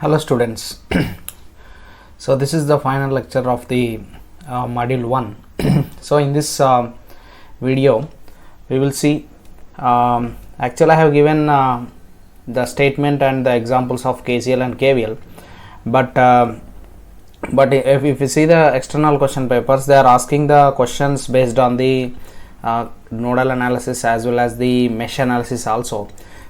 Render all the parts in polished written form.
Hello students. So this is the final lecture of the module 1. So in this video we will see, actually I have given the statement and the examples of KCL and KVL, but if you see the external question papers, they are asking the questions based on the nodal analysis as well as the mesh analysis also.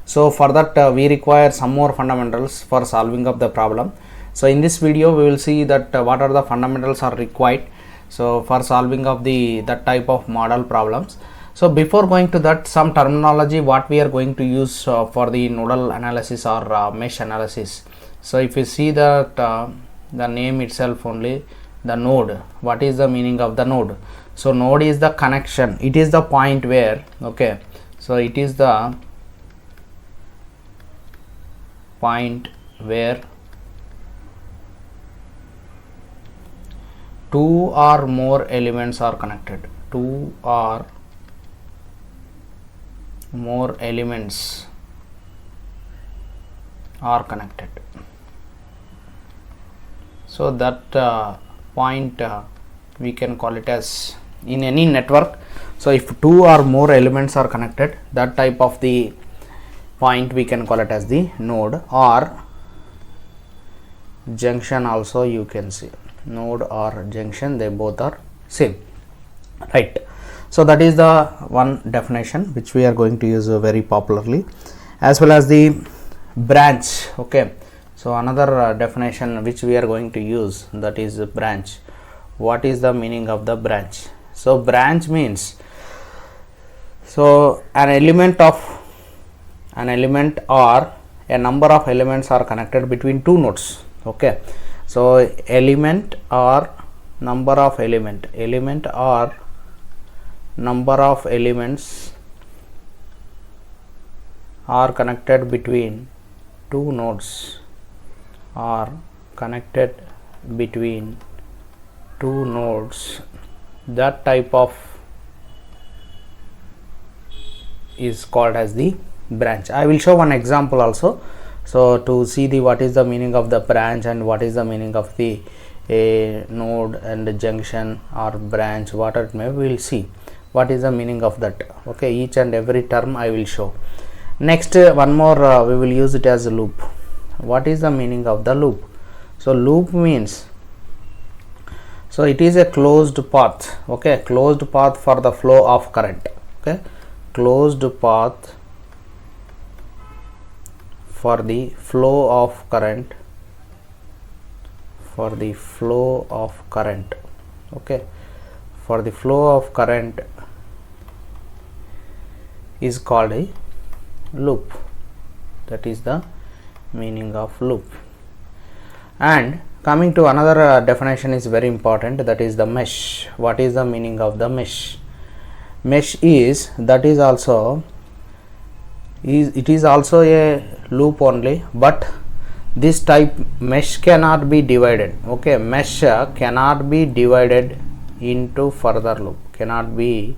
So for that we require some more fundamentals for solving of the problem. So in this video we will see that what are the fundamentals are required so for solving of that type of model problems. So before going to that, some terminology what we are going to use for the nodal analysis or mesh analysis. So if you see that the name itself only, the node, what is the meaning of the node? So node is the connection, it is the point where, okay, so it is the point where two or more elements are connected. Two or more elements are connected. So that point we can call it as in any network. So if two or more elements are connected, that type of the point we can call it as the node, or junction also you can see. Node or junction, they both are same, right? So that is the one definition which we are going to use very popularly, as well as the branch. Okay, so another definition which we are going to use, that is branch. What is the meaning of the branch? So branch means, so an element or a number of elements are connected between two nodes. Okay, so element or number of element or number of elements are connected between two nodes, are connected between two nodes. That type of is called as the branch. I will show one example also, so to see the what is the meaning of the branch and what is the meaning of the node and the junction or branch, what it may, we will see what is the meaning of that. Okay, each and every term I will show. Next one more we will use it as a loop. What is the meaning of the loop? So loop means, so it is a closed path. Okay, closed path for the flow of current. Okay, closed path for the flow of current, for the flow of current. Okay, for the flow of current is called a loop. That is the meaning of loop. And coming to another definition is very important, that is the mesh. What is the meaning of the mesh? Mesh is, that is also it is also a loop only, but this type mesh cannot be divided. Okay, mesh cannot be divided into further loop, cannot be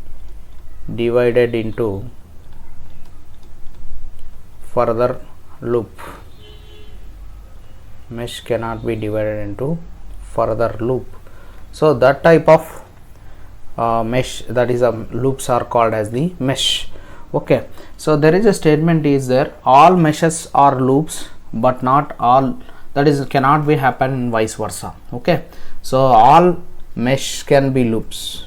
divided into further loop. Mesh cannot be divided into further loop. So that type of mesh, that is loops are called as the mesh. Okay, so there is a statement is there, all meshes are loops but not all, that is cannot be happen and vice versa. Okay, so all mesh can be loops,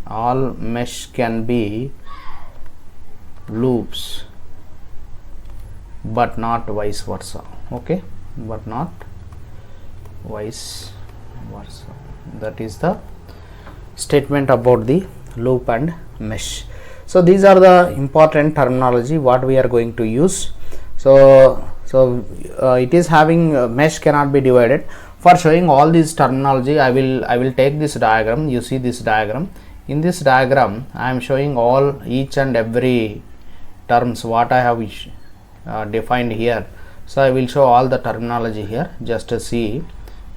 all mesh can be loops but not vice versa. Okay, but not vice versa. That is the statement about the loop and mesh. So these are the important terminology what we are going to use. So it is having mesh cannot be divided. For showing all these terminology, I will take this diagram. You see this diagram. In this diagram I am showing all each and every terms what I have defined here. So I will show all the terminology here, just to see.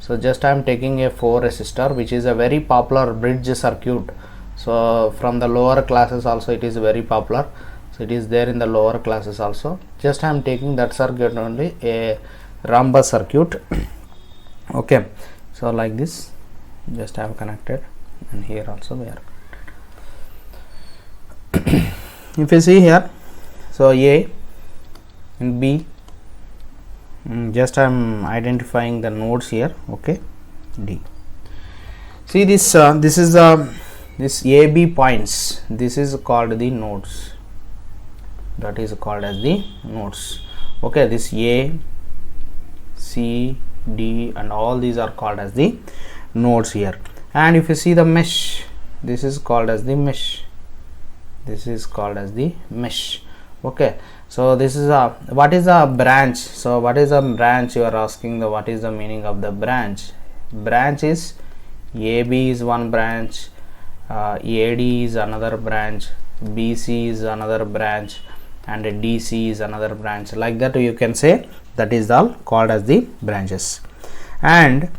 So just I am taking a 4 resistor, which is a very popular bridge circuit. So from the lower classes also it is very popular. So it is there in the lower classes also. Just I am taking that circuit only, a rhombus circuit. Okay, so like this, just have connected, and here also we are connected. If you see here, so A and B, just I am identifying the nodes here. Okay, D. See this, this is this AB points, this is called the nodes, that is called as the nodes. Okay, this A, C, D and all these are called as the nodes here. And if you see the mesh, this is called as the mesh, this is called as the mesh. Okay, so this is a, what is a branch? So what is a branch? You are asking the what is the meaning of the branch? Branch is AB is one branch, AD is another branch, BC is another branch, and DC is another branch. Like that you can say, that is all called as the branches. And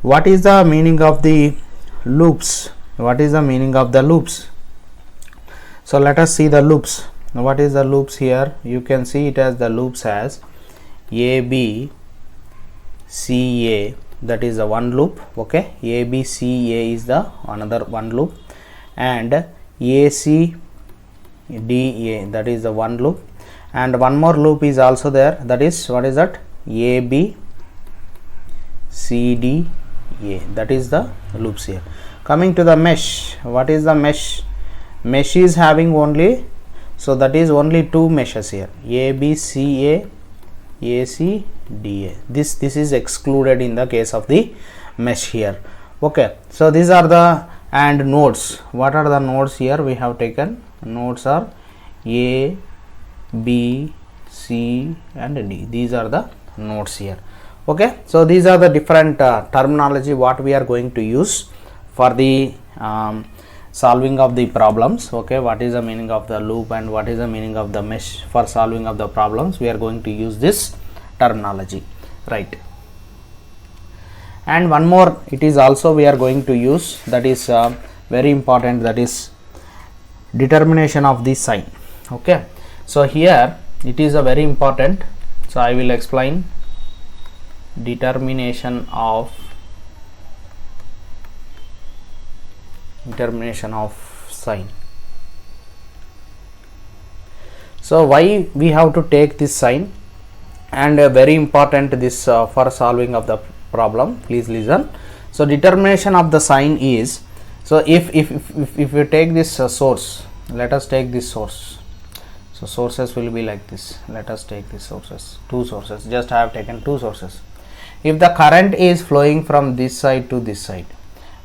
what is the meaning of the loops? What is the meaning of the loops? So let us see the loops. What is the loops here? You can see it as the loops as AB CA, that is the one loop. Okay, ABCA is the another one loop, and ACDA, that is the one loop, and one more loop is also there, that is, what is that? ABCDA, that is the loops here. Coming to the mesh, what is the mesh? Mesh is having only, so that is only two meshes here, ABCA, ACDA. This is excluded in the case of the mesh here. Okay, so these are the, and nodes. What are the nodes here? We have taken nodes are A, B, C and D. These are the nodes here. Okay, so these are the different terminology what we are going to use for the solving of the problems. Okay, what is the meaning of the loop and what is the meaning of the mesh? For solving of the problems we are going to use this terminology, right? And one more, it is also we are going to use, that is very important, that is determination of the sign. Okay, so here it is a very important, so I will explain determination of sign. So why we have to take this sign, and very important this for solving of the problem, please listen. So determination of the sign is, so if you take this source, let us take this source, so sources will be like this, let us take these sources, two sources, just I have taken two sources. If the current is flowing from this side to this side,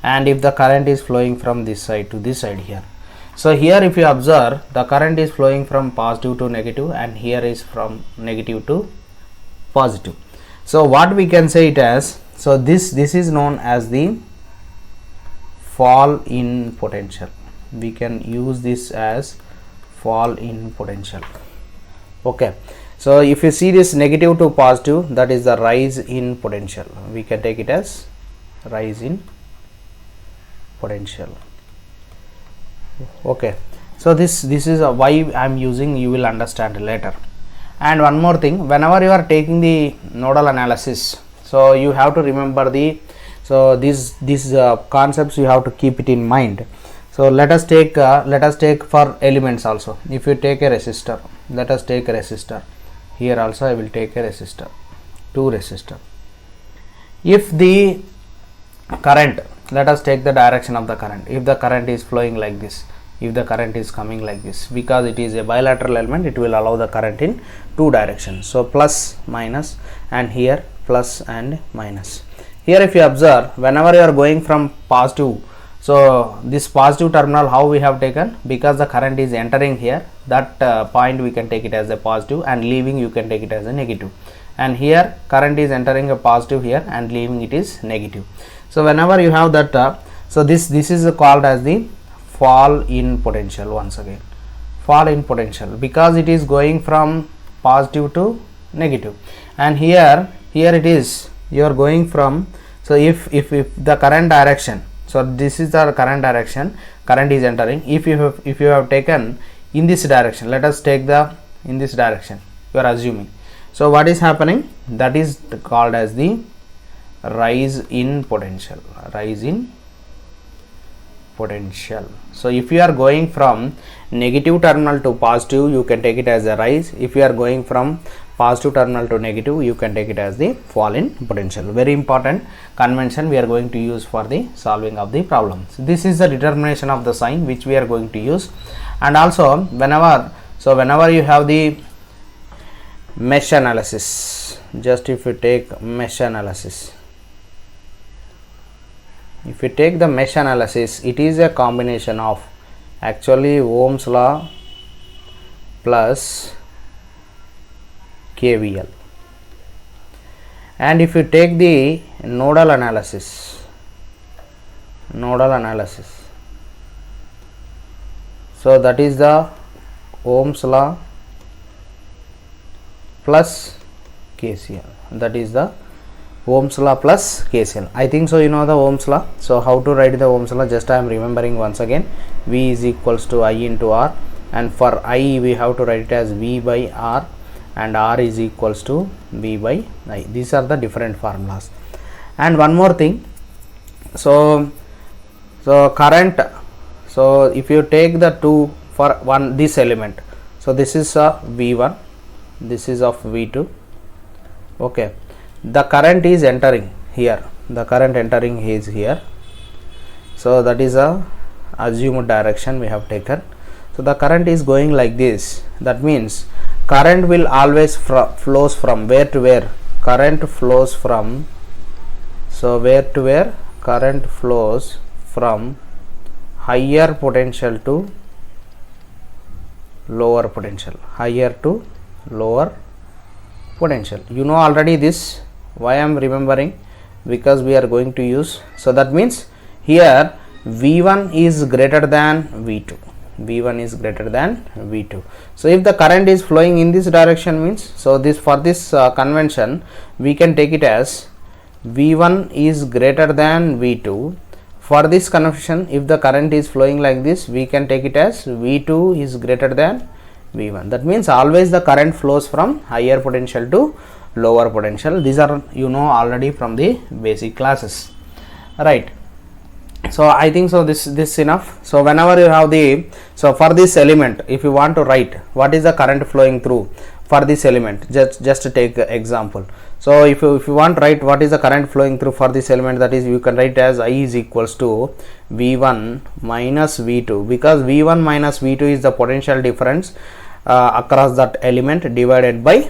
and if the current is flowing from this side to this side here, so here if you observe, the current is flowing from positive to negative, and here is from negative to positive. So what we can say it as, so this is known as the fall in potential. We can use this as fall in potential. Okay, so if you see this negative to positive, that is the rise in potential. We can take it as rise in potential. Okay, so this is why I am using, you will understand later. And one more thing, whenever you are taking the nodal analysis, so you have to remember the, so these concepts you have to keep it in mind. So let us take for elements also. If you take a resistor, let us take a resistor. Here also I will take a resistor, two resistor. If the current, let us take the direction of the current. If the current is flowing like this, if the current is coming like this, because it is a bilateral element, it will allow the current in two directions. So plus minus, and here plus and minus. Here if you observe, whenever you are going from positive, so this positive terminal, how we have taken, because the current is entering here, that point we can take it as a positive, and leaving you can take it as a negative. And here current is entering a positive here, and leaving it is negative. So whenever you have that, so this is called as the fall in potential. Once again, fall in potential, because it is going from positive to negative, and here it is, you are going from, so if the current direction, so this is the current direction, current is entering, if you have taken in this direction, let us take the in this direction, you are assuming, So what is happening? That is called as the rise in potential. Rise in potential. So if you are going from negative terminal to positive, you can take it as a rise. If you are going from positive terminal to negative, you can take it as the fall in potential. Very important convention we are going to use for the solving of the problems. This is the determination of the sign which we are going to use. And also whenever you have the mesh analysis, just if you take mesh analysis, if you take the mesh analysis, it is a combination of actually Ohm's law plus KVL. And if you take the nodal analysis, so that is the Ohm's law plus KCL. That is the Ohm's law plus KCL. I think so you know the Ohm's law. So how to write the Ohm's law? Just I am remembering once again. V is equals to I into R, and for I we have to write it as V by R, and R is equals to V by I. These are the different formulas. And one more thing, so current, so if you take the two for one this element, so this is a V1, this is of V2. Okay, the current is entering here, the current entering is here, so that is a assumed direction we have taken. So the current is going like this. That means current will always flows from where to where? Current flows from, so where to where? Current flows from higher potential to lower potential, higher to lower potential. You know already this. Why I am remembering? Because we are going to use. So that means here V1 is greater than V2. V1 is greater than V2. So if the current is flowing in this direction means, so this for this convention we can take it as V1 is greater than V2. For this convention, if the current is flowing like this, we can take it as V2 is greater than V1. That means always the current flows from higher potential to lower potential. These are you know already from the basic classes, right? So I think so this enough. So whenever you have the, so for this element, if you want to write what is the current flowing through for this element, just take example. So if you want to write what is the current flowing through for this element, that is you can write as I is equals to V1 minus V2, because V1 minus V2 is the potential difference across that element divided by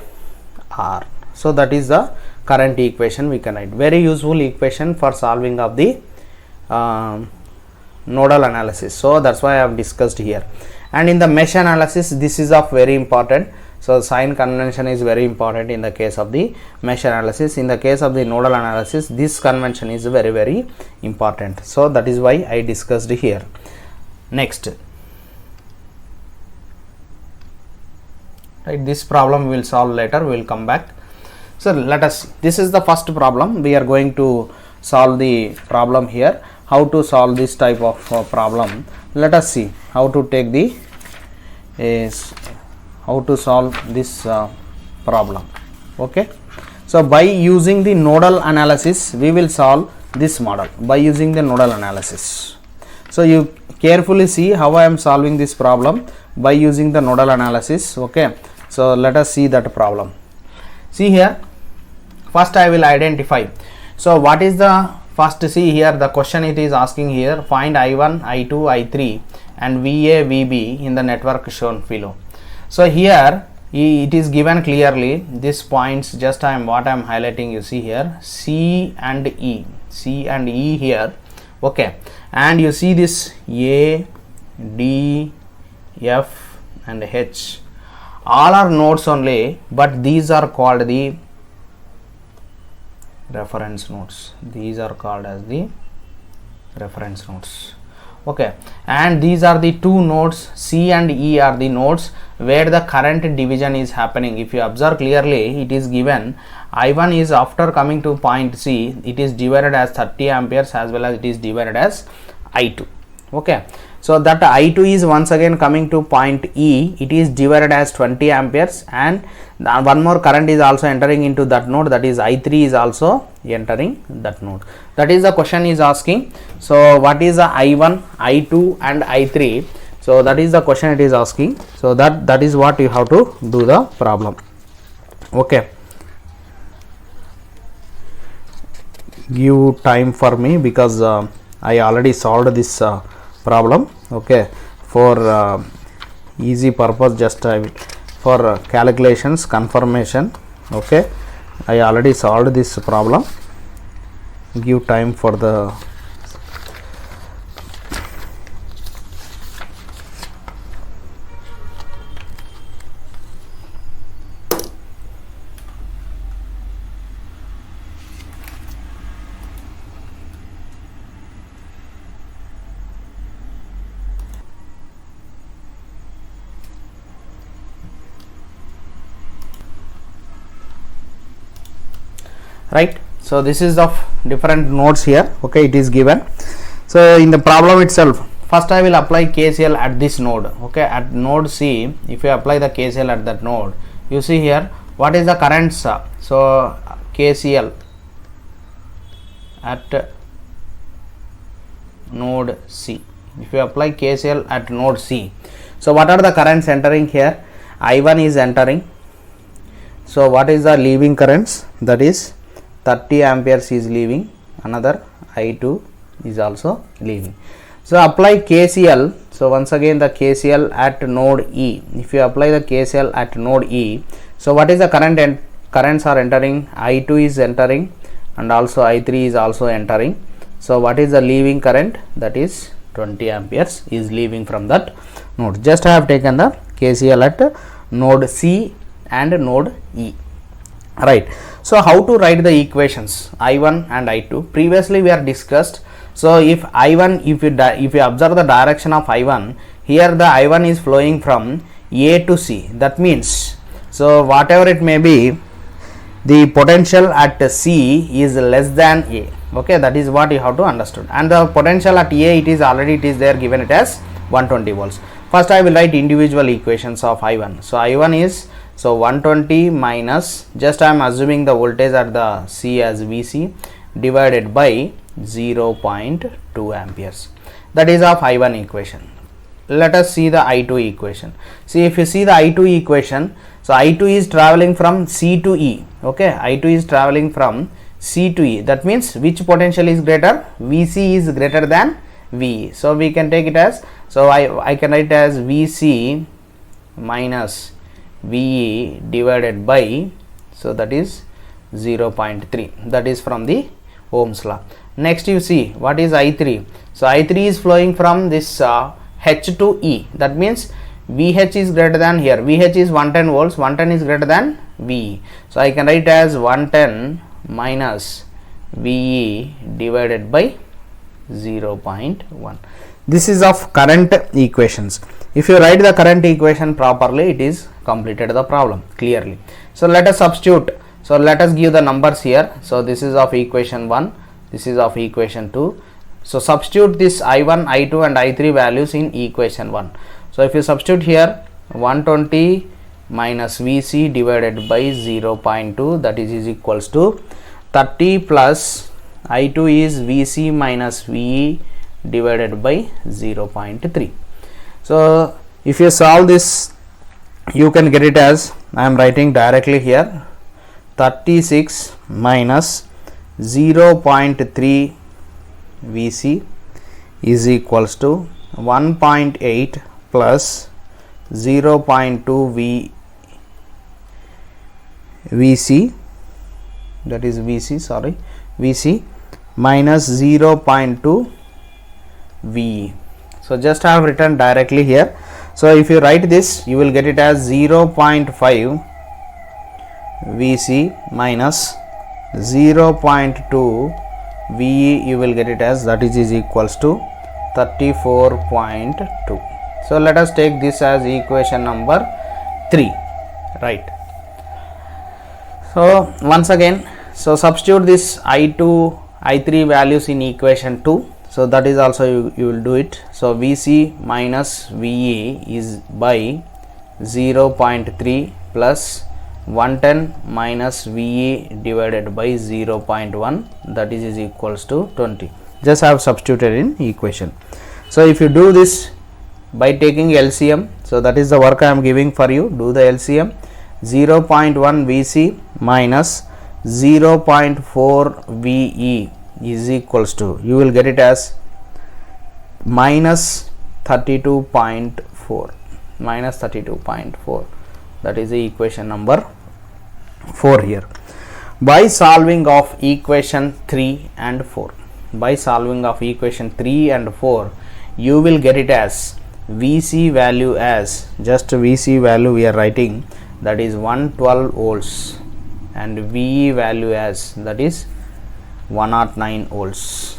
R. So that is the current equation we can write. Very useful equation for solving of the nodal analysis. So that's why I have discussed here. And in the mesh analysis, this is of very important. So sign convention is very important in the case of the mesh analysis. In the case of the nodal analysis, this convention is very, very important. So that is why I discussed here. Next, right, this problem we will solve later. We will come back. So let us see. This is the first problem. We are going to solve the problem here. How to solve this type of problem? Let us see how to take the how to solve this problem. Okay, so by using the nodal analysis we will solve this model by using the nodal analysis. So you carefully see how I am solving this problem by using the nodal analysis. Okay, so let us see that problem. See here, first I will identify. So what is the first? See here, the question it is asking here, find I1, I2, I3 and VA, VB in the network shown below. So here it is given clearly these points, just what I am highlighting, you see here C and E here. Okay, and you see this A, D, F and H, all are nodes only, but these are called the reference nodes. These are called as the reference nodes. Okay, and these are the two nodes. C and E are the nodes where the current division is happening. If you observe clearly, it is given I1 is after coming to point C, it is divided as 30 amperes as well as it is divided as I2. Okay, So that I2 is once again coming to point E, it is divided as 20 amperes, and one more current is also entering into that node, that is I3 is also entering that node. That is the question is asking. So what is the I1, I2 and I3? So that is the question it is asking. So that is what you have to do the problem. Okay, give time for me because I already solved this problem. Okay, for easy purpose, just I will for calculations confirmation. Okay, I already solved this problem. Give time for the right. So this is of different nodes here. Okay, it is given. So in the problem itself, first I will apply KCL at this node. Okay, at node C, if you apply the KCL at that node, you see here what is the currents. So KCL at node C, if you apply KCL at node C, so what are the currents entering here? I1 is entering. So what is the leaving currents? That is 30 amperes is leaving, another I2 is also leaving. So apply KCL. So once again the KCL at node E, if you apply the KCL at node E, so what is the current and currents are entering? I2 is entering and also I3 is also entering. So what is the leaving current? That is 20 amperes is leaving from that node. Just I have taken the KCL at node C and node E. Right. So how to write the equations I1 and I2? Previously we are discussed. So if I1, if you observe the direction of I1, here the I1 is flowing from A to C. That means, so whatever it may be, the potential at C is less than A. Okay, that is what you have to understand. And the potential at A, it is there given it as 120 volts. First I will write individual equations of I1. So I1 is, so 120 minus, just I am assuming the voltage at the C as Vc, divided by 0.2 amperes. That is of I1 equation. Let us see the I2 equation. See, if you see the I2 equation, so I2 is traveling from C to E. Okay, I2 is traveling from C to E. That means which potential is greater? Vc is greater than VE. So we can take it as, so I can write as Vc minus VE divided by, so that is 0.3. That is from the Ohm's law. Next you see what is I3. So I3 is flowing from this H to E. That means VH is greater than, here VH is 110 volts, 110 is greater than VE. So I can write as 110 minus VE divided by 0.1. This is of current equations. If you write the current equation properly, it is completed the problem clearly. So let us substitute. So let us give the numbers here. So this is of equation 1, this is of equation 2. So substitute this I1, I2 and I3 values in equation 1. So if you substitute here 120 minus Vc divided by 0.2, that is equals to 30 plus I2 is Vc minus VE divided by 0.3. So if you solve this, you can get it as, I am writing directly here, 36 minus 0.3 Vc is equals to 1.8 plus 0.2 Vc, that is Vc minus 0.2 VE. So just I have written directly here. So if you write this, you will get it as 0.5 Vc minus 0.2 VE, you will get it as, that is equals to 34.2. So let us take this as equation number 3, right. So once again, so substitute this I2, I3 values in equation 2. So that is also you will do it. So VC minus VE is by 0.3 plus 110 minus VE divided by 0.1, that is equals to 20. Just have substituted in equation. So if you do this by taking LCM, so that is the work I am giving for you. Do the LCM. 0.1 VC minus 0.4 VE is equals to, you will get it as minus 32.4, minus 32.4. That is the equation number 4 here. By solving of equation 3 and 4, by solving of equation 3 and 4, you will get it as VC value as, just VC value we are writing, that is 112 volts, and VE value as, that is 109 volts,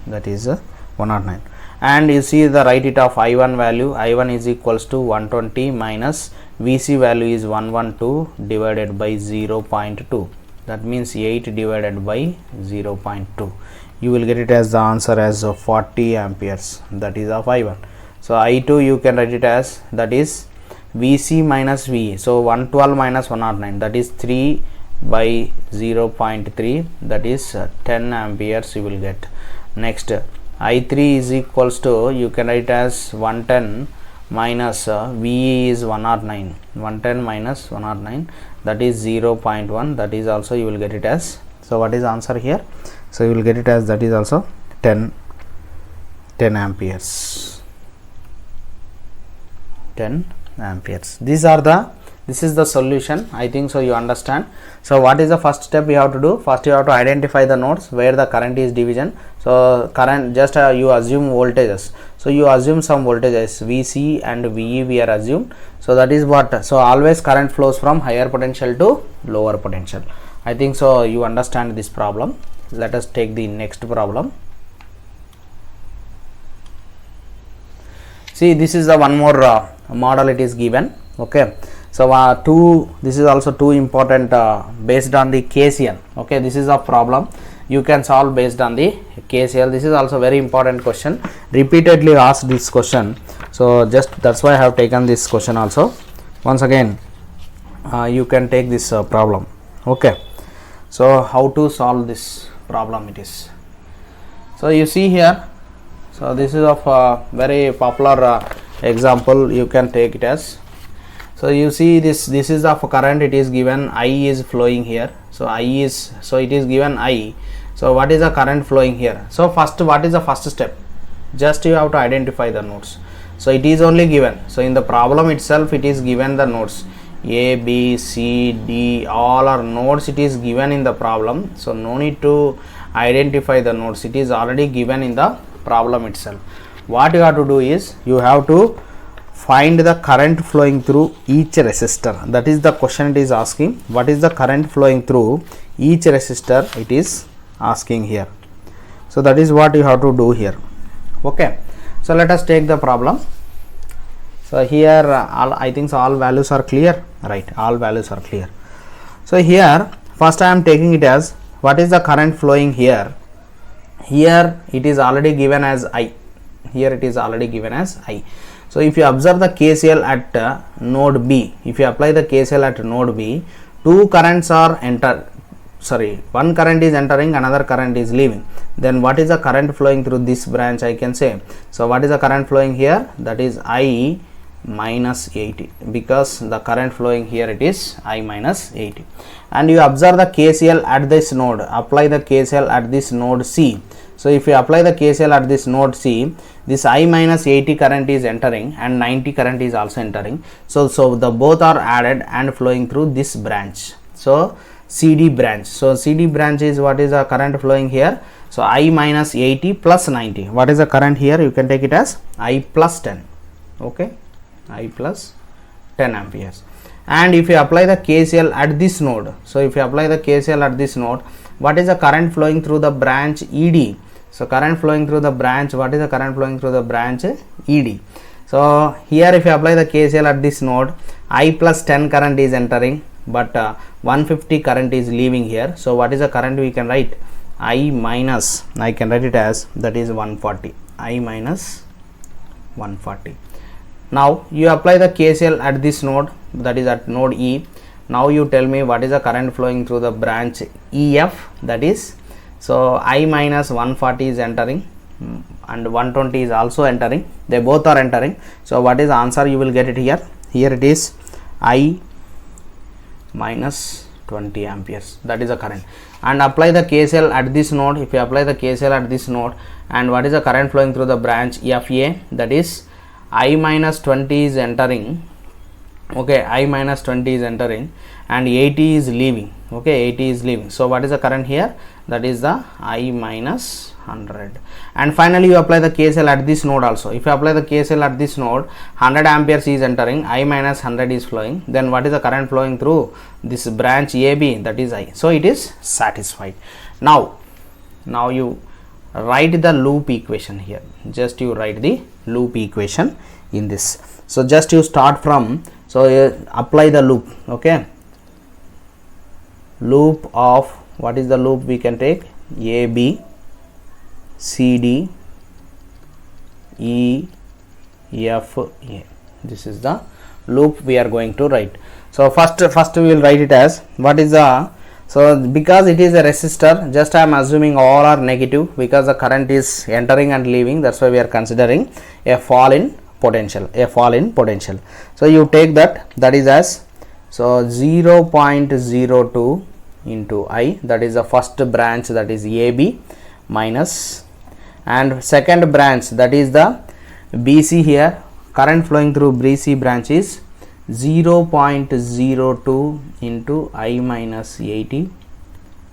that is 109. And you see the write it of I1 value, I1 is equals to 120 minus VC value is 112 divided by 0.2, that means 8 divided by 0.2. You will get it as the answer as 40 amperes, that is of I1. So I2 you can write it as, that is VC minus VE, so 112 minus 109, that is 3 by 0.3, that is 10 amperes you will get. Next I3 is equals to, you can write as 110 minus VE is 109, 110 minus 109, that is 0.1, that is also you will get it as, so what is the answer here? So you will get it as, that is also 10 amperes, 10 amperes. This is the solution. I think so you understand. So what is the first step you have to do? First you have to identify the nodes where the current is division. So current, just you assume voltages. So you assume some voltages VC and VE we are assumed. So that is what, so always current flows from higher potential to lower potential. I think so you understand this problem. Let us take the next problem. See, this is the one more model it is given. Okay, so this is also too important based on the KCL. Okay, this is a problem you can solve based on the KCL. This is also very important question, repeatedly asked this question. So just that's why I have taken this question also. Once again you can take this problem. Okay, so how to solve this problem it is. So you see here, so this is of a very popular example, you can take it as. So you see this is of current, it is given I is flowing here. So I is, so it is given I. So what is the current flowing here? So first, what is the first step? Just you have to identify the nodes. So it is only given, so in the problem itself it is given the nodes A, B, C, D, all are nodes it is given in the problem. So no need to identify the nodes, it is already given in the problem itself. What you have to do is, you have to find the current flowing through each resistor. That is the question it is asking. What is the current flowing through each resistor it is asking here. So that is what you have to do here. Okay, so let us take the problem. So here I think so all values are clear, right? All values are clear. So here first I am taking it as, what is the current flowing here? Here it is already given as I. Here it is already given as I. So if you observe the KCL at node B, if you apply the KCL at node B, two currents are one current is entering, another current is leaving. Then what is the current flowing through this branch I can say. So what is the current flowing here? That is I minus 80, because the current flowing here it is I minus 80. And you observe the KCL at this node, apply the KCL at this node C. So if you apply the KCL at this node C, this I minus 80 current is entering and 90 current is also entering. So the both are added and flowing through this branch. So CD branch. So CD branch is, what is the current flowing here? So I minus 80 plus 90. What is the current here? You can take it as I plus 10. Okay, I plus 10 amperes. And if you apply the KCL at this node, so if you apply the KCL at this node, what is the current flowing through the branch ED? So current flowing through the branch, what is the current flowing through the branch ED? So here if you apply the KCL at this node, I plus 10 current is entering, but 150 current is leaving here. So what is the current we can write? I minus, I can write it as, that is 140, I minus 140. Now you apply the KCL at this node, that is at node E. Now you tell me what is the current flowing through the branch EF, that is, so I minus 140 is entering and 120 is also entering, they both are entering. So what is the answer? You will get it here. Here it is I minus 20 amperes, that is the current. And apply the KCL at this node. If you apply the KCL at this node, and what is the current flowing through the branch FA, that is I minus 20 is entering, okay, I minus 20 is entering and 80 is leaving, okay, 80 is leaving. So what is the current here? That is the I minus 100. And finally you apply the KCL at this node also. If you apply the KCL at this node, 100 amperes is entering, I minus 100 is flowing, then what is the current flowing through this branch AB, that is I. So it is satisfied. Now you write the loop equation here. Just you write the loop equation in this. So just you start from, so apply the loop, okay, loop of, what is the loop we can take? AB, CD, E, F, A. This is the loop we are going to write. So first we will write it as, what is the, so because it is a resistor, just I am assuming all are negative because the current is entering and leaving, that's why we are considering a fall in potential, a fall in potential. So you take that, that is as, so 0.02 into I, that is the first branch, that is AB, minus, and second branch, that is the BC here, current flowing through BC branch is 0.02 into I minus 80,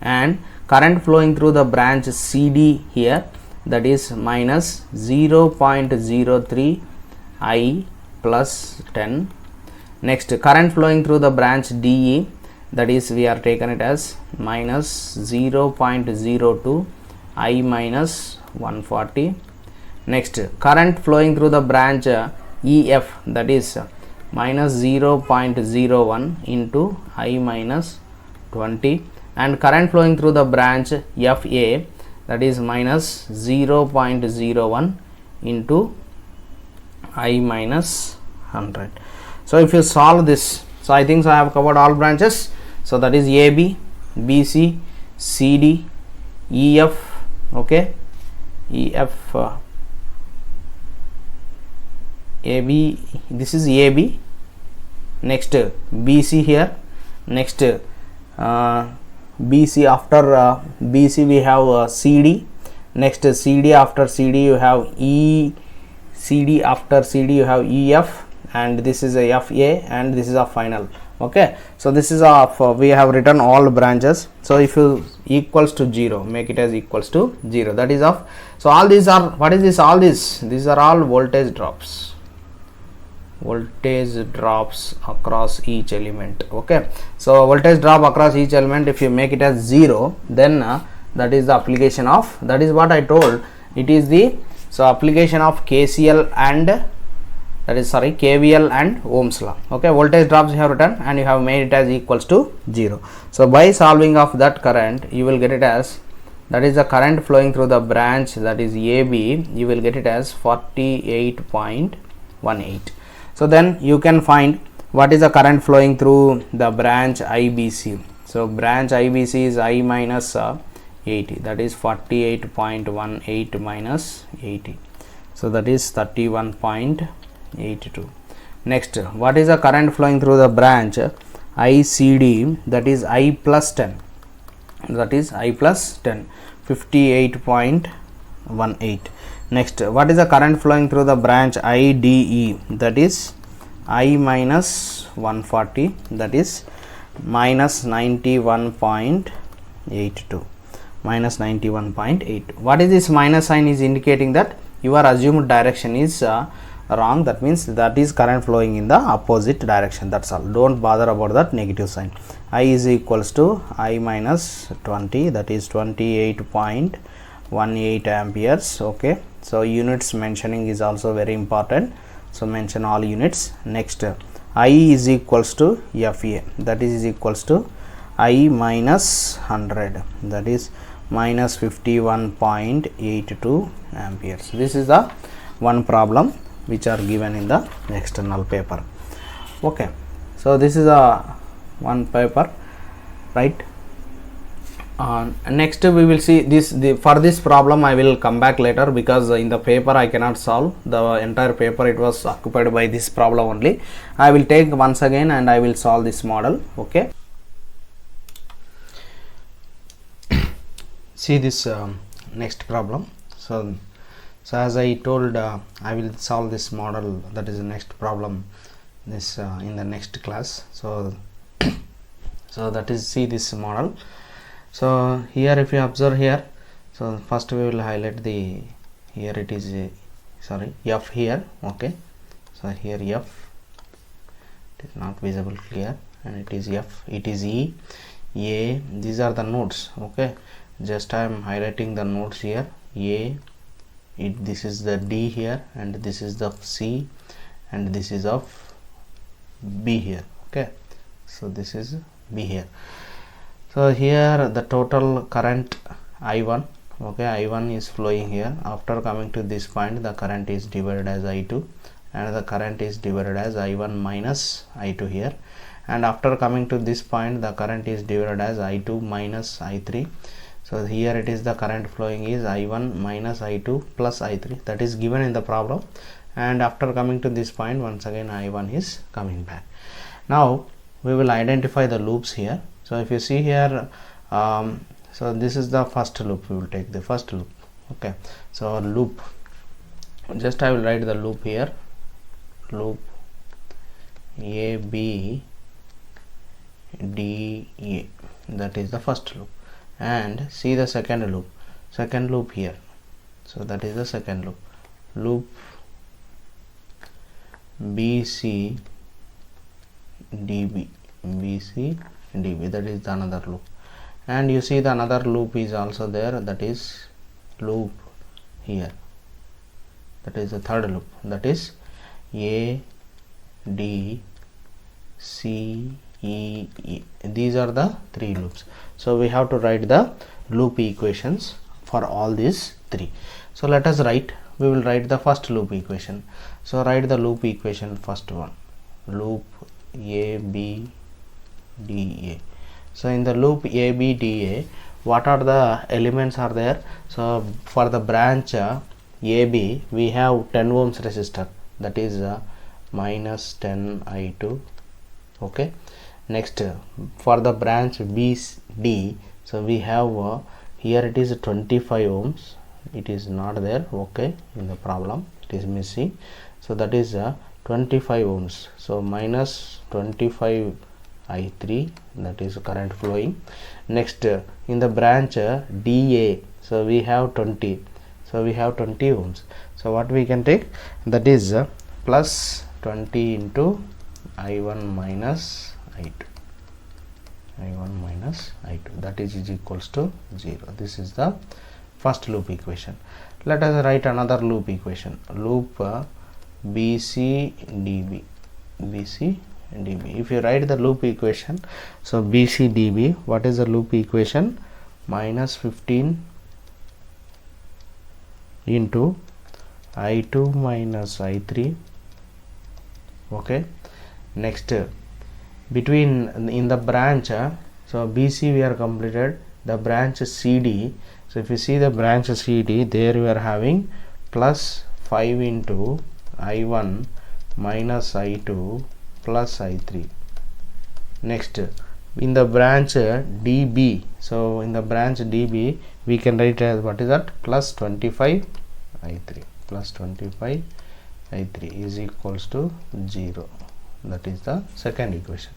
and current flowing through the branch CD here, that is minus 0.03 I plus 10. Next, current flowing through the branch DE, that is we are taken it as minus 0.02 I minus 140. Next, current flowing through the branch EF, that is minus 0.01 into I minus 20, and current flowing through the branch FA, that is minus 0.01 into I minus 100. So if you solve this, so I think so I have covered all branches. So that is AB, BC, CD, EF, okay, EF, AB, this is AB, next BC here, next BC after BC we have CD, next CD after CD you have E, CD after CD you have EF, and this is a FA, and this is a final, okay. So this is of we have written all branches. So if you equals to 0, make it as equals to 0, that is of, so all these are, what is this, all these are all voltage drops, voltage drops across each element, okay. So voltage drop across each element, if you make it as 0, then that is the application of, that is what I told, it is the, so application of KCL and, that is sorry, KVL and Ohm's law, okay. Voltage drops you have written and you have made it as equals to 0. So by solving of that current, you will get it as, that is the current flowing through the branch, that is AB, you will get it as 48.18. So then you can find what is the current flowing through the branch IBC. So branch IBC is I minus 80, that is 48.18 minus 80, so that is 31.82. Next, what is the current flowing through the branch ICD, that is I plus 10, that is I plus 10, 58.18. Next, what is the current flowing through the branch IDE, that is I minus 140, that is minus 91.82, minus 91.8. What is this minus sign is indicating that your assumed direction is wrong, that means that is current flowing in the opposite direction, that's all. Don't bother about that negative sign. I is equals to I minus 20, that is 28.18 amperes, okay. So units mentioning is also very important, so mention all units. Next, I is equals to FA, that is equals to I minus 100, that is minus 51.82 amperes. This is the one problem which are given in the external paper. Okay, so this is a one paper, right? Next we will see this. For this problem I will come back later, because in the paper I cannot solve the entire paper. It was occupied by this problem only. I will take once again and I will solve this model. Okay, see this next problem. So as I told, I will solve this model, that is the next problem, this in the next class. So that is, see this model. So here if you observe here, so first we will highlight the, here it is sorry, F here. Okay, so here F, it is not visible clear, and it is F, it is E, A, these are the nodes. Okay, just I am highlighting the nodes here. A, this is the D here, and this is the C, and this is of B here. Okay, so this is B here. So here the total current I1, okay, I1 is flowing here. After coming to this point, the current is divided as I2, and the current is divided as I1 minus I2 here. And after coming to this point, the current is divided as I2 minus I3. So here it is, the current flowing is I1 minus I2 plus I3, that is given in the problem. And after coming to this point, once again I1 is coming back. Now we will identify the loops here. So if you see here, so this is the first loop, we will take the first loop. Okay, so loop, just I will write the loop here, loop A, B, D, A, that is the first loop. And see the second loop here, so that is the second loop, loop BC, DB, BC, DB, that is the another loop. And you see the another loop is also there, that is loop here, that is the third loop, that is A, D, C, E, E. These are the three loops. So we have to write the loop equations for all these three. So let us write, we will write the first loop equation. So write the loop equation, first one, loop A, B, D, A. So in the loop A, B, D, A, what are the elements are there? So for the branch AB, we have 10 ohms resistor, that is minus 10 I2. Okay, next for the branch BD, so we have here it is 25 ohms, it is not there. Okay, in the problem it is missing, so that is 25 ohms. So minus 25 I3, that is current flowing. Next in the branch DA, so we have 20, so we have 20 ohms. So what we can take, that is plus 20 into I1 minus I2, I1 minus I2, that is equals to 0. This is the first loop equation. Let us write another loop equation, loop BC, DB, BC, DB. If you write the loop equation, so BC, DB, what is the loop equation? Minus 15 into I2 minus I3. Okay, next between in the branch, so BC we are completed, the branch CD. So if you see the branch CD, there we are having plus 5 into I1 minus I2 plus I3. Next in the branch DB, so in the branch DB we can write as, what is that, plus 25 I3, plus 25 I3 is equals to 0. That is the second equation.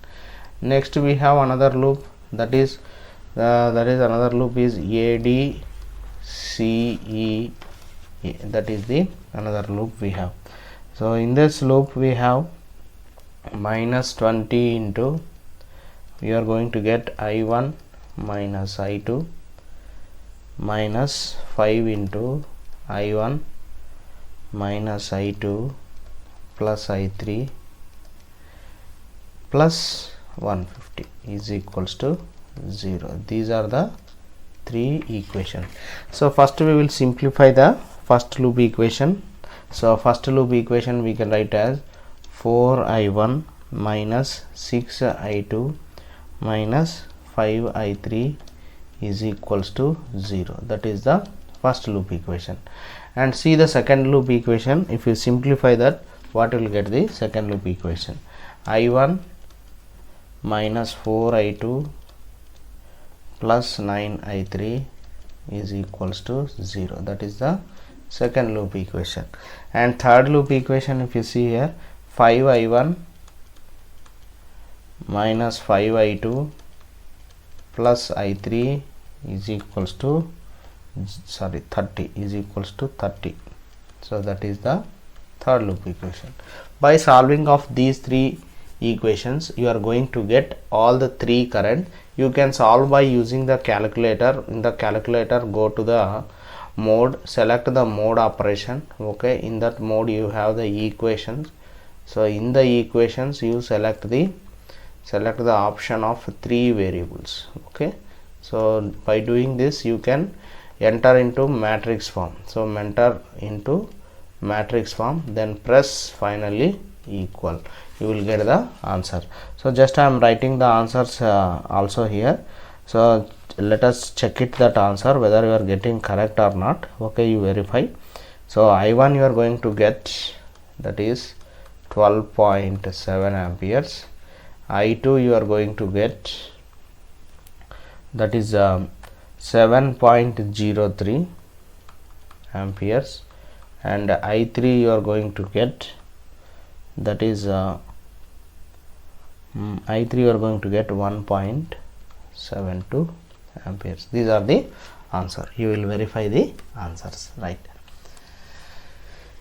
Next we have another loop, that is another loop is AD, CE, that is the another loop we have. So in this loop we have minus 20 into, we are going to get I1 minus I2 minus 5 into I1 minus I2 plus I3 plus 150 is equals to 0. These are the 3 equation. So first we will simplify the first loop equation. So first loop equation we can write as 4i1 minus 6i2 minus 5i3 is equals to 0. That is the first loop equation. And see the second loop equation. If you simplify that, what will get the second loop equation? I1 minus 4i2 plus 9i3 is equals to 0. That is the second loop equation. And third loop equation, if you see here, 5i1 minus 5i2 plus i3 is equals to 30 is equals to 30. So that is the third loop equation. By solving of these three equations, you are going to get all the three current. You can solve by using the calculator. In the calculator, go to the mode, select the mode operation. Okay, in that mode you have the equations. So in the equations you select the option of 3 variables. Okay, so by doing this you can enter into matrix form. So enter into matrix form, then press finally equal, you will get the answer. So just I am writing the answers also here. So let us check it, that answer whether you are getting correct or not. Okay, you verify. So I1 you are going to get, that is 12.7 amperes. I2 you are going to get, that is 7.03 amperes, and I3 you are going to get, that is I3 you are going to get 1.72 amperes. These are the answer. You will verify the answers, right?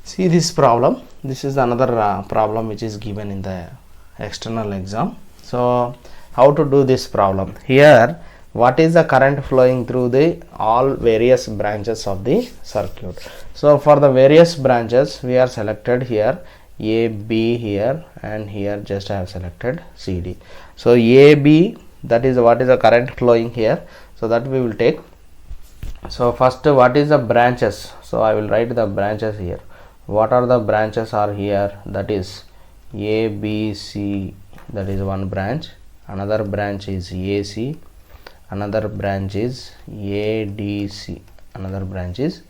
See this problem. This is another problem which is given in the external exam. So how to do this problem? Here, what is the current flowing through the all various branches of the circuit? So for the various branches we are selected here A, B here, and here just I have selected C, D. So A, B, that is what is the current flowing here. So that we will take. So first, what is the branches? So I will write the branches here. What are the branches are here? That is A, B, C, that is one branch. Another branch is AC. Another branch is ADC. Another branch is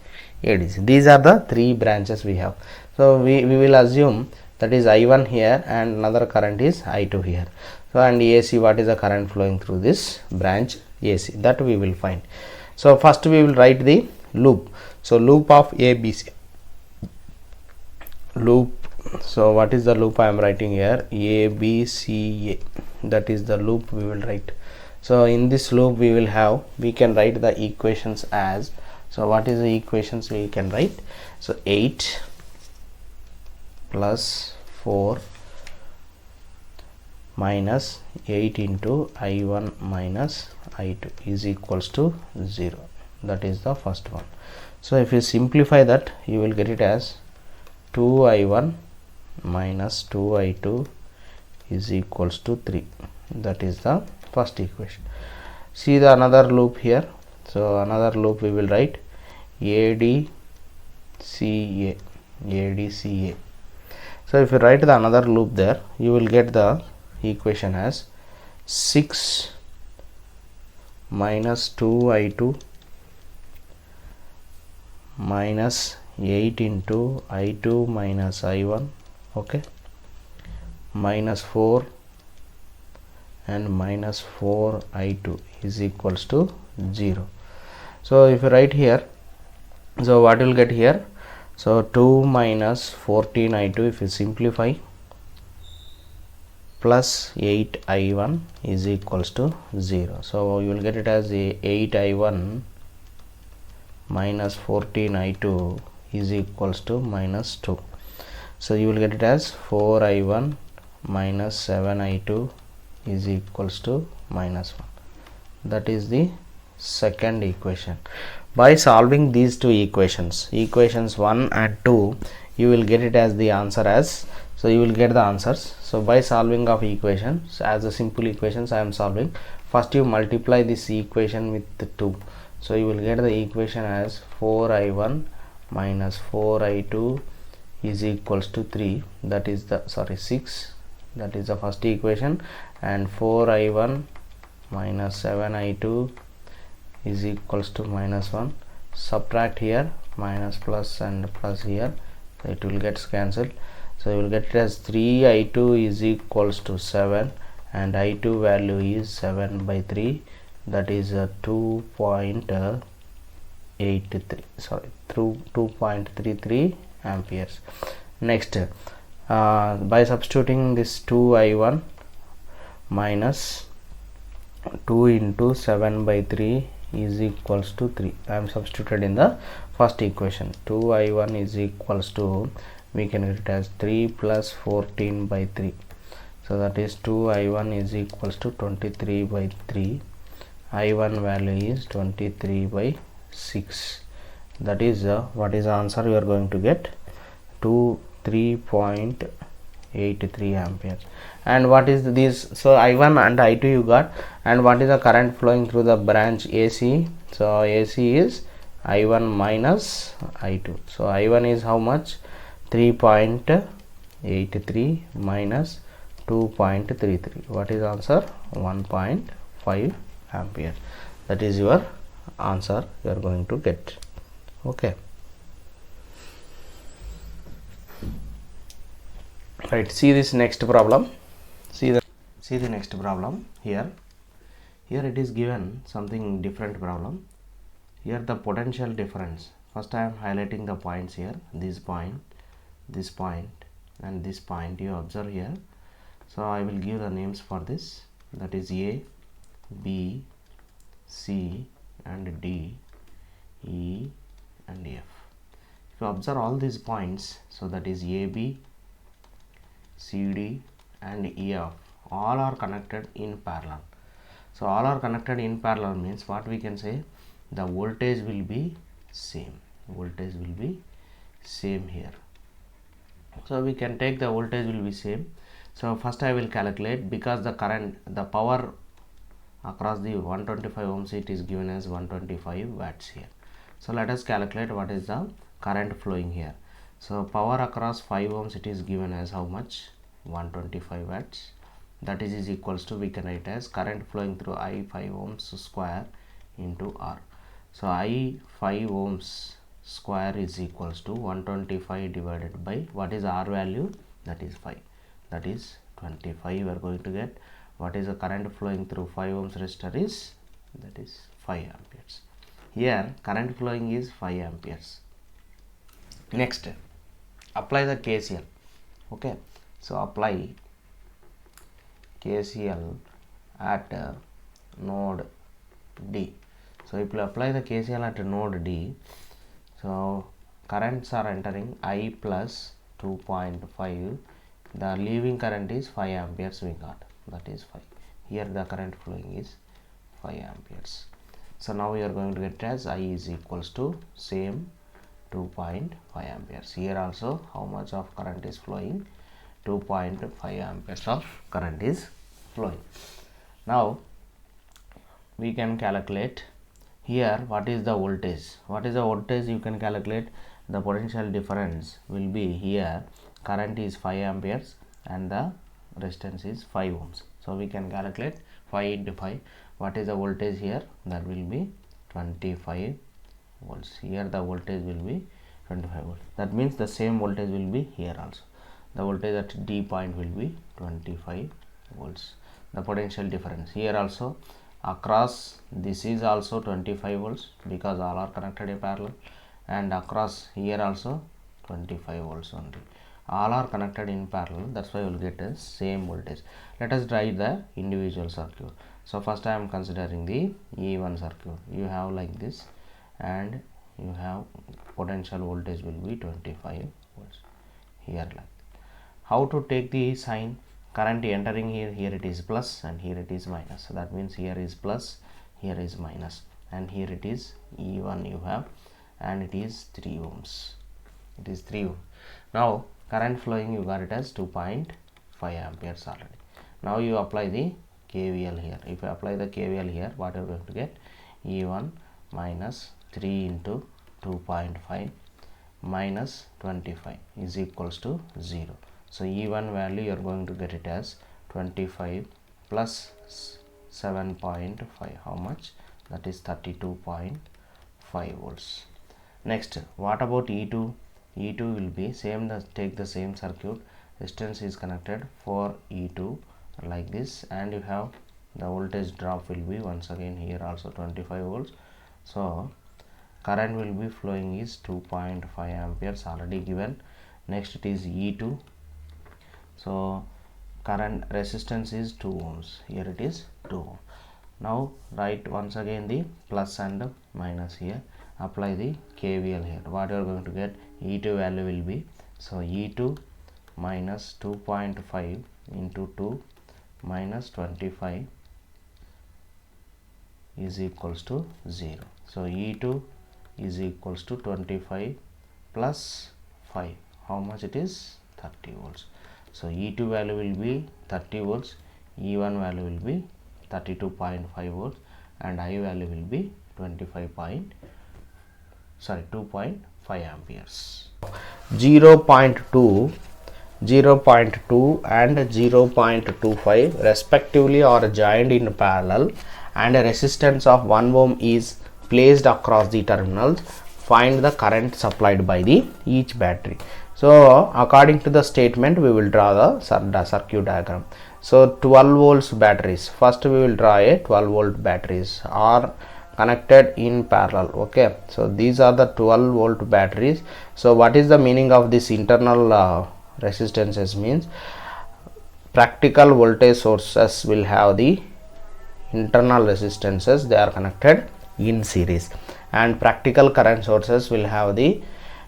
ADC. These are the three branches we have. So we will assume that is I1 here and another current is I2 here. So and AC, what is the current flowing through this branch AC, that we will find. So first we will write the loop. So loop of ABC. Loop. So what is the loop I am writing here? ABCA. That is the loop we will write. So in this loop we can write the equations as, so what is the equations we can write? So 8 plus 4 minus 8 into I1 minus I2 is equals to 0. That is the first one. So if you simplify that, you will get it as 2I1 minus 2I2 is equals to 3. That is the first equation. See the another loop here. So another loop we will write ADCA. So if you write the another loop there, you will get the equation as 6 minus 2I2 minus 8 into I2 minus I1, okay, minus 4 and minus 4 I2 is equals to 0. So if you write here, so what you will get here? So 2 minus 14 I2, if you simplify, plus 8 I1 is equals to 0. So you will get it as 8 I1 minus 14 I2 is equals to minus 2. So you will get it as 4 I1 minus 7 I2 is equals to minus 1. That is the second equation. By solving these two equations, equations 1 and 2, you will get it as the answer as, so you will get the answers. So by solving of equations as a simple equations I am solving, first you multiply this equation with the 2. So you will get the equation as 4I1 minus 4I2 is equals to 3, that is the 6, that is the first equation, and 4I1 minus 7I2 is equals to minus 1. Subtract here, minus plus and plus here, so it will get cancelled. So you will get it as 3I2 is equals to 7, and I2 value is 7 by 3, that is 2.33 amperes. Next, by substituting this 2I1 minus 2 into 7 by 3 is equals to 3. I am substituted in the first equation. 2I1 is equals to, we can get it as 3 plus 14 by 3. So that is 2I1 is equals to 23 by 3. I1 value is 23 by 6. That is what is the answer you are going to get? 3.83 amperes. And what is this? So I1 and I2 you got, and what is the current flowing through the branch AC? So AC is I1 minus I2. So I1 is how much? 3.83 minus 2.33. What is answer? 1.5 ampere. That is your answer you are going to get. Okay. Right, see this next problem. See the next problem here. Here it is given something different problem. Here the potential difference. First I am highlighting the points here. This point, and this point you observe here. So I will give the names for this. That is A, B, C and D, E and F. If you observe all these points, so that is AB, CD and EF, all are connected in parallel. So all are connected in parallel means what we can say? The voltage will be same. Voltage will be same here. So we can take the voltage will be same. So first I will calculate, because the current, the power across the 125 ohms, it is given as 125 watts here. So let us calculate what is the current flowing here. So power across 5 ohms, it is given as how much? 125 watts. That is equals to, we can write as current flowing through I 5 ohms square into R. So I 5 ohms square is equals to 125 divided by, what is R value? That is 5. That is 25 we are going to get. What is the current flowing through 5 ohms resistor is? That is 5 amperes. Here current flowing is 5 amperes. Next, apply the KCL. Okay, so apply KCL at node D. So if you apply the KCL at node D, so currents are entering I plus 2.5, the leaving current is 5 amperes we got, that is 5. Here the current flowing is 5 amperes. So now we are going to get as I is equals to same 2.5 amperes. Here also how much of current is flowing? 2.5 amperes of current is flowing. Now we can calculate here what is the voltage. What is the voltage? You can calculate. The potential difference will be, here current is 5 amperes and the resistance is 5 ohms. So we can calculate 5 into 5. What is the voltage here? That will be 25 volts. Here the voltage will be 25 volts. That means the same voltage will be here also. The voltage at D point will be 25 volts. The potential difference here also across, this is also 25 volts because all are connected in parallel, and across here also 25 volts only. All are connected in parallel, that's why you will get the same voltage. Let us write the individual circuit. So first I am considering the E1 circuit. You have like this, and you have potential voltage will be 25 volts here like. How to take the sign? Current entering here, here it is plus and here it is minus. So that means here is plus, here is minus, and here it is E1 you have, and it is 3 ohms. It is 3 ohms. Now current flowing you got it as 2.5 amperes already. Now you apply the KVL here. If you apply the KVL here, what you are going to get? E1 minus 3 into 2.5 minus 25 is equals to 0. So E1 value you are going to get it as 25 plus 7.5, how much? That is 32.5 volts. Next, what about E2? E2 will be same, take the same circuit, resistance is connected for E2 like this, and you have the voltage drop will be once again here also 25 volts. So current will be flowing is 2.5 amperes already given. Next it is E2. So current resistance is 2 ohms, here it is 2 ohms. Now write once again the plus and minus here, apply the KVL here. What you are going to get? E2 value will be, so E2 minus 2.5 into 2 minus 25 is equals to 0. So E2 is equals to 25 plus 5, how much it is? 30 volts. So E2 value will be 30 volts, E1 value will be 32.5 volts, and I value will be 2.5 amperes. 0.2, 0.2 and 0.25 respectively are joined in parallel, and a resistance of 1 ohm is placed across the terminals. Find the current supplied by the each battery. So according to the statement, we will draw the circuit diagram. So 12 volts batteries, first we will draw a 12 volt batteries are connected in parallel. Okay, so these are the 12 volt batteries. So what is the meaning of this internal resistances? Means practical voltage sources will have the internal resistances, they are connected in series, and practical current sources will have the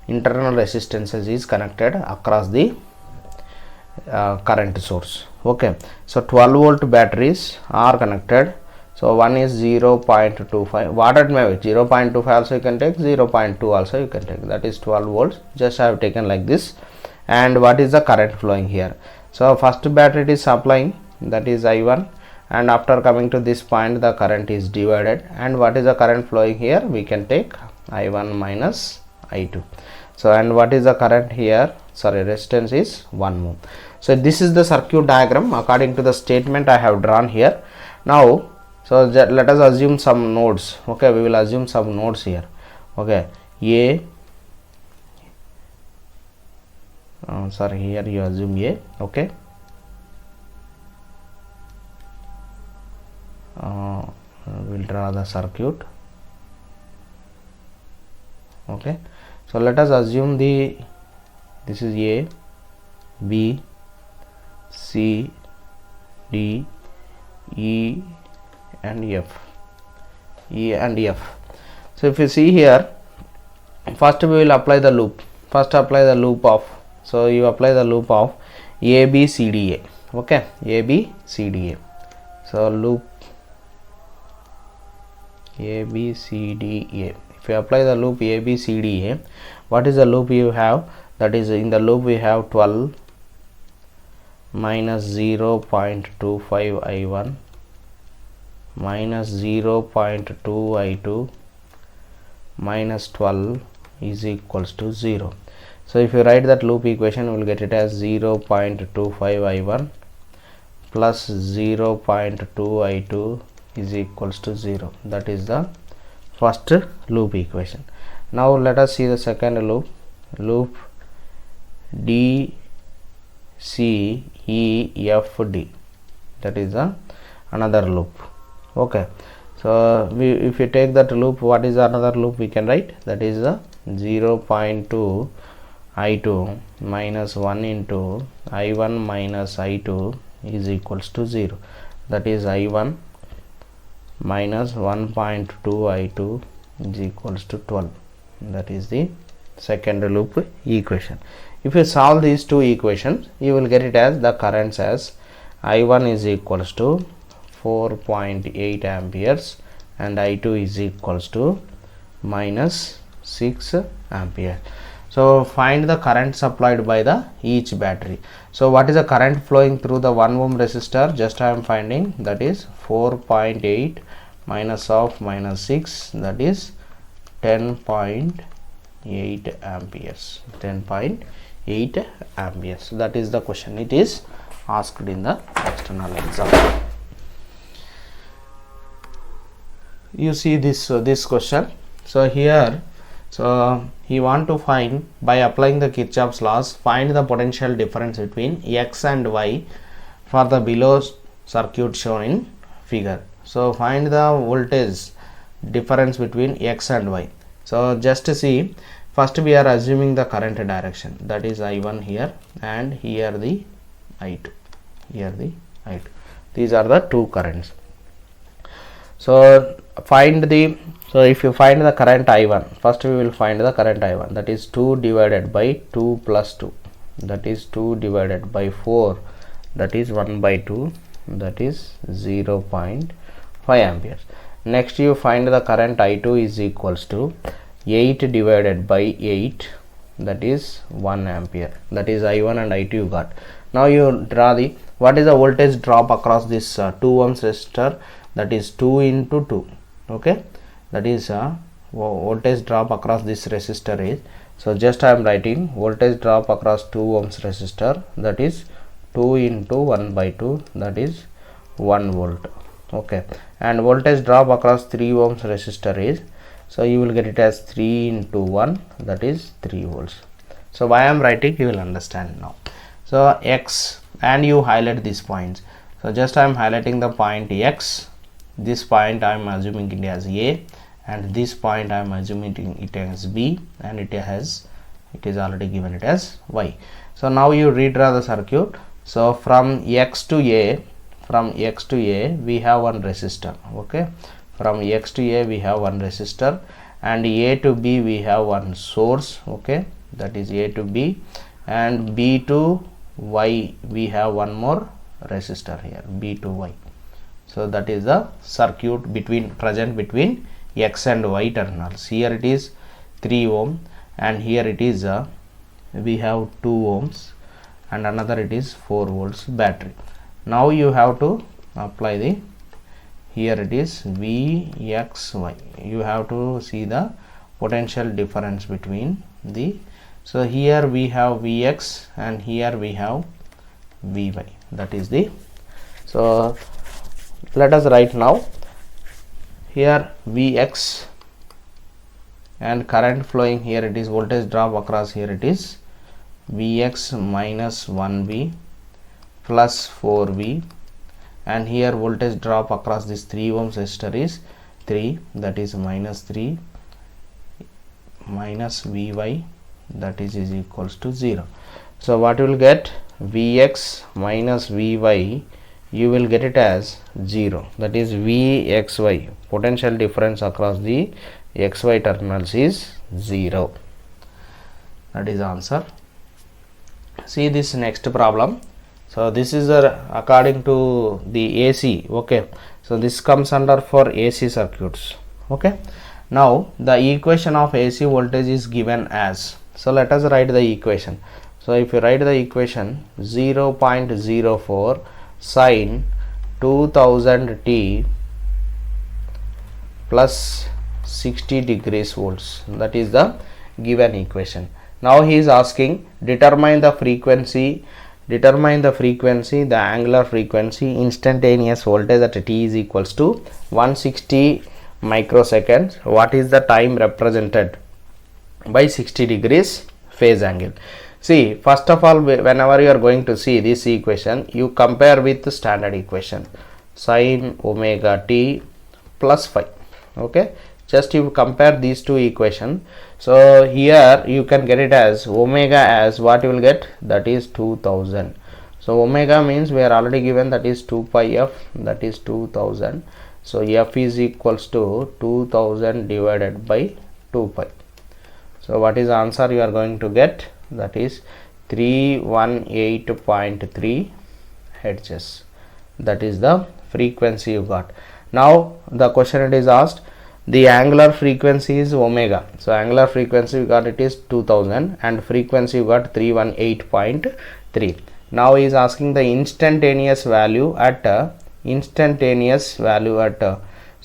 internal resistances is connected across the current source. Okay, so 12 volt batteries are connected. So one is 0.25, what it may be, 0.25 also you can take, 0.2 also you can take, that is 12 volts, just I have taken like this. And what is the current flowing here? So first battery it is supplying, that is I1, and after coming to this point the current is divided, and what is the current flowing here? We can take I1 minus I2. So and what is the current here? Sorry, resistance is 1 ohm. So this is the circuit diagram according to the statement I have drawn here. Now so let us assume some nodes. Okay, we will assume some nodes here. Okay, A, sorry, here you assume A. Okay, we'll draw the circuit. Okay, so let us assume this is A, B, C, D, E and F. So if you see here, first we will apply the loop. First apply the loop of, so you apply the loop of A, B, C, D, A. Okay, A, B, C, D, A. So loop A, B, C, D, A. If you apply the loop A, B, C, D, A, what is the loop you have? That is, in the loop we have 12 minus 0.25 I1 minus 0.2 I2 minus 12 is equals to 0. So if you write that loop equation, you will get it as 0.25 I1 plus 0.2 I2 is equals to 0. That is the first loop equation. Now let us see the second loop, loop D, C, E, F, D. That is another loop. Okay, so if you take that loop, what is another loop we can write? That is 0.2 I2 minus 1 into I1 minus I2 is equals to 0. That is I1 minus 1.2 I2 is equals to 12. That is the second loop equation. If you solve these two equations, you will get it as the currents as I1 is equals to 4.8 amperes and I2 is equals to minus 6 ampere. So find the current supplied by the each battery. So what is the current flowing through the 1 ohm resistor? Just I am finding, that is 4.8 minus of minus 6, that is 10.8 amperes. 10.8 amperes. That is the question. It is asked in the external exam. You see this question. So here, so he want to find, by applying the Kirchhoff's laws, find the potential difference between X and Y for the below circuit shown in figure. So find the voltage difference between X and Y. So just to see, first we are assuming the current direction, that is I1 here, and here the I2, here the I2. These are the two currents. So find the, so if you find the current I1, first we will find the current I1, that is 2 divided by 2 plus 2, that is 2 divided by 4, that is 1 by 2, that is 0.5 amperes. Next you find the current I2 is equals to 8 divided by 8, that is 1 ampere, that is I1 and I2 you got. Now you draw the, what is the voltage drop across this 2 ohms resistor, that is 2 into 2, okay, that is voltage drop across this resistor is, so just I am writing voltage drop across 2 ohms resistor, that is 2 into 1 by 2, that is 1 volt, okay, and voltage drop across 3 ohms resistor is, so you will get it as 3 into 1, that is 3 volts. So why I am writing, you will understand now. So X, and you highlight these points. So just I am highlighting the point X, this point I am assuming it as A, and this point I am assuming it as B, and it is already given it as Y. So now you redraw the circuit. So from X to A, we have one resistor, okay, from X to A we have one resistor, and A to B we have one source, okay, that is A to B, and B to Y we have one more resistor here, B to Y. So that is the circuit present between X and Y terminals. Here it is 3 ohm, and here it is we have 2 ohms, and another it is 4 volts battery. Now you have to apply the, here it is VXY. You have to see the potential difference between the, so here we have Vx and here we have Vy, that is the, so let us write now here Vx, and current flowing here, it is voltage drop across here, it is Vx minus 1V plus 4V, and here voltage drop across this 3 ohms resistor is 3, that is minus 3 minus Vy, that is equals to 0. So what you will get, Vx minus Vy, you will get it as 0, that is Vxy, potential difference across the XY terminals is 0. That is answer. See this next problem. So this is according to the AC, okay, so this comes under for AC circuits, okay. Now the equation of AC voltage is given as, so let us write the equation. So if you write the equation, 0.04 sin 2000 t plus 60 degrees volts, that is the given equation. Now he is asking, determine the frequency, the angular frequency, instantaneous voltage at t is equals to 160 microseconds. What is the time represented by 60 degrees phase angle? See, first of all, whenever you are going to see this equation, you compare with the standard equation, sin omega t plus phi, okay, just you compare these two equations. So here you can get it as omega as what you will get, that is 2000. So omega means we are already given, that is 2 pi f, that is 2000. So f is equals to 2000 divided by 2 pi. So what is the answer you are going to get? That is 318.3 hertz. That is the frequency you got. Now the question it is asked, the angular frequency is omega. So angular frequency you got, it is 2000, and frequency you got 318.3. Now he is asking the instantaneous value at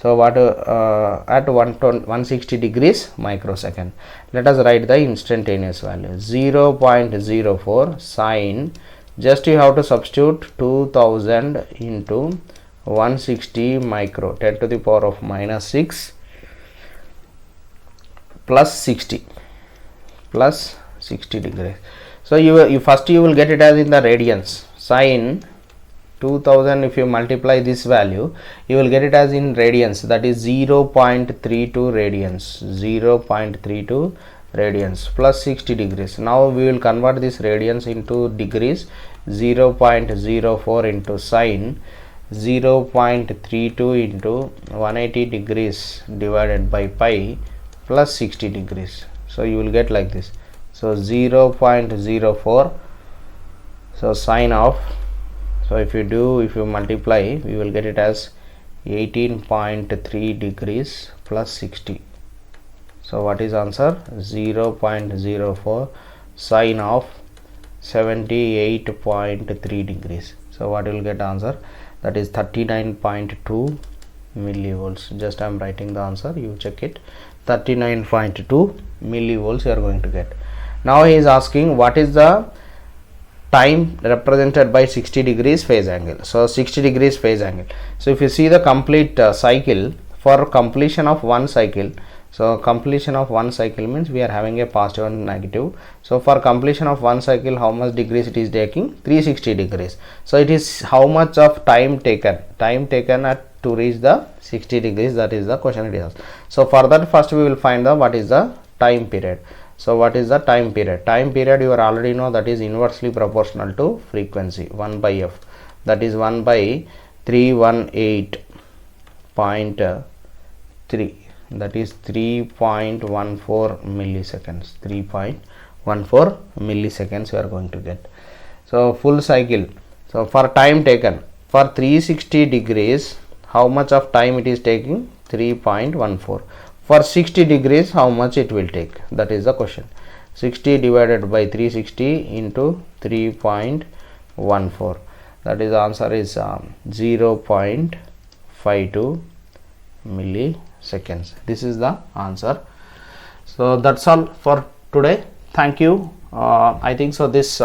So what at 160 degrees microsecond. Let us write the instantaneous value. 0.04 sine, just you have to substitute 2000 into 160 micro, 10 to the power of minus 6 plus 60 degrees. So you first you will get it as in the radians. Sine 2000, if you multiply this value, you will get it as in radians, that is 0.32 radians, 0.32 radians plus 60 degrees. Now we will convert this radians into degrees. 0.04 into sine 0.32 into 180 degrees divided by pi plus 60 degrees. So you will get like this. So 0.04, so sine of, so if you multiply, we will get it as 18.3 degrees plus 60. So what is answer? 0.04 sine of 78.3 degrees. So what you will get answer? That is 39.2 millivolts. Just I am writing the answer, you check it. 39.2 millivolts you are going to get. Now he is asking what is the time represented by 60 degrees phase angle. So 60 degrees phase angle. So if you see the complete cycle, for completion of one cycle, so completion of one cycle means we are having a positive and negative. So for completion of one cycle, how much degrees it is taking? 360 degrees. So it is how much of time taken at to reach the 60 degrees, that is the question it is. So for that, first we will find the what is the time period. So what is the time period? Time period you already know, that is inversely proportional to frequency, 1 by f, that is 1 by 318.3, that is 3.14 milliseconds, 3.14 milliseconds you are going to get. So full cycle, so for time taken for 360 degrees, how much of time it is taking? 3.14. For 60 degrees, how much it will take? That is the question. 60 divided by 360 into 3.14. That is the answer is 0.52 milliseconds. This is the answer. So that's all for today. Thank you. I think so this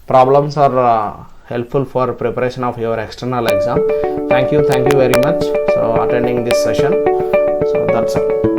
problems are helpful for preparation of your external exam. Thank you very much. So attending this session. So that's all.